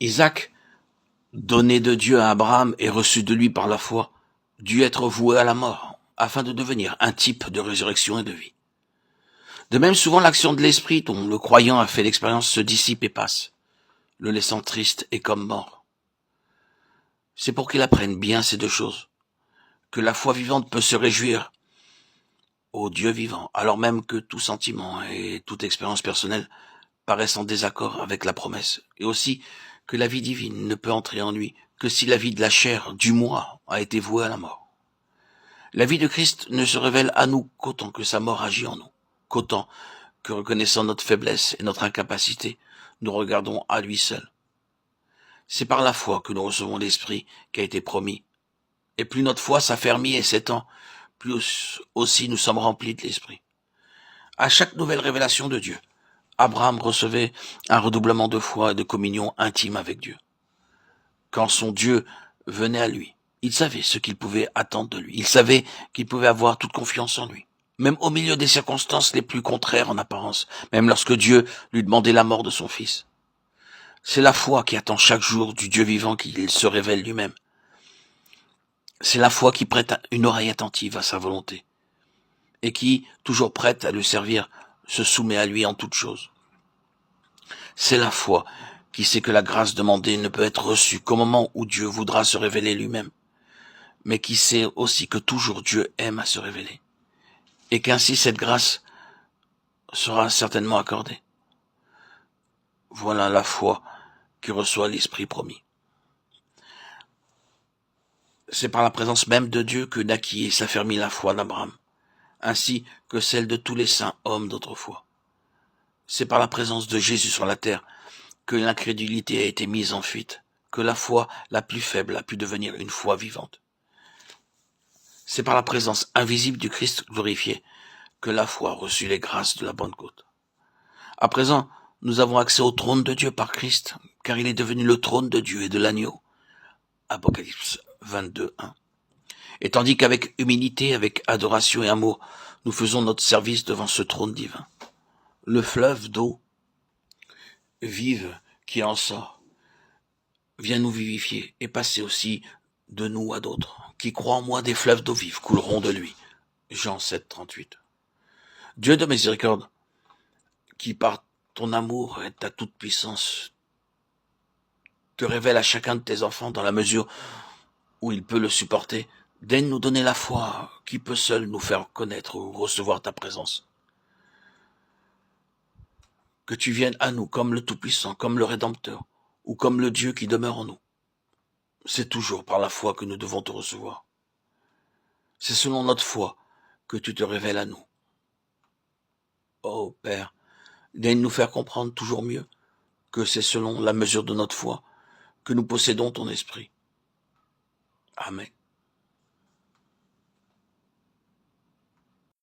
Isaac, donné de Dieu à Abraham et reçu de lui par la foi, dut être voué à la mort, afin de devenir un type de résurrection et de vie. De même, souvent l'action de l'esprit dont le croyant a fait l'expérience se dissipe et passe, le laissant triste et comme mort. C'est pour qu'il apprenne bien ces deux choses, que la foi vivante peut se réjouir au Dieu vivant, alors même que tout sentiment et toute expérience personnelle paraissent en désaccord avec la promesse, et aussi que la vie divine ne peut entrer en lui que si la vie de la chair, du moi, a été vouée à la mort. La vie de Christ ne se révèle à nous qu'autant que sa mort agit en nous, qu'autant que reconnaissant notre faiblesse et notre incapacité, nous regardons à lui seul. C'est par la foi que nous recevons l'Esprit qui a été promis. Et plus notre foi s'affermit et s'étend, plus aussi nous sommes remplis de l'Esprit. À chaque nouvelle révélation de Dieu, Abraham recevait un redoublement de foi et de communion intime avec Dieu. Quand son Dieu venait à lui, il savait ce qu'il pouvait attendre de lui. Il savait qu'il pouvait avoir toute confiance en lui. Même au milieu des circonstances les plus contraires en apparence, même lorsque Dieu lui demandait la mort de son fils. C'est la foi qui attend chaque jour du Dieu vivant qu'il se révèle lui-même. C'est la foi qui prête une oreille attentive à sa volonté et qui, toujours prête à le servir, se soumet à lui en toutes choses. C'est la foi qui sait que la grâce demandée ne peut être reçue qu'au moment où Dieu voudra se révéler lui-même, mais qui sait aussi que toujours Dieu aime à se révéler, et qu'ainsi cette grâce sera certainement accordée. Voilà la foi qui reçoit l'Esprit promis. C'est par la présence même de Dieu que naquit et s'affermit la foi d'Abraham, ainsi que celle de tous les saints hommes d'autrefois. C'est par la présence de Jésus sur la terre que l'incrédulité a été mise en fuite, que la foi la plus faible a pu devenir une foi vivante. C'est par la présence invisible du Christ glorifié que la foi a reçu les grâces de la Pentecôte. À présent, nous avons accès au trône de Dieu par Christ, car il est devenu le trône de Dieu et de l'agneau. Apocalypse 22, 1. Et tandis qu'avec humilité, avec adoration et amour, nous faisons notre service devant ce trône divin, le fleuve d'eau vive qui en sort vient nous vivifier et passer aussi de nous à d'autres. Qui croient en moi, des fleuves d'eau vive couleront de lui. Jean 7, 38. Dieu de miséricorde, qui par ton amour et ta toute puissance te révèle à chacun de tes enfants dans la mesure où il peut le supporter, daigne nous donner la foi qui peut seule nous faire connaître ou recevoir ta présence. Que tu viennes à nous comme le Tout-Puissant, comme le Rédempteur, ou comme le Dieu qui demeure en nous. C'est toujours par la foi que nous devons te recevoir. C'est selon notre foi que tu te révèles à nous. Ô Père, daigne nous faire comprendre toujours mieux que c'est selon la mesure de notre foi que nous possédons ton esprit. Amen.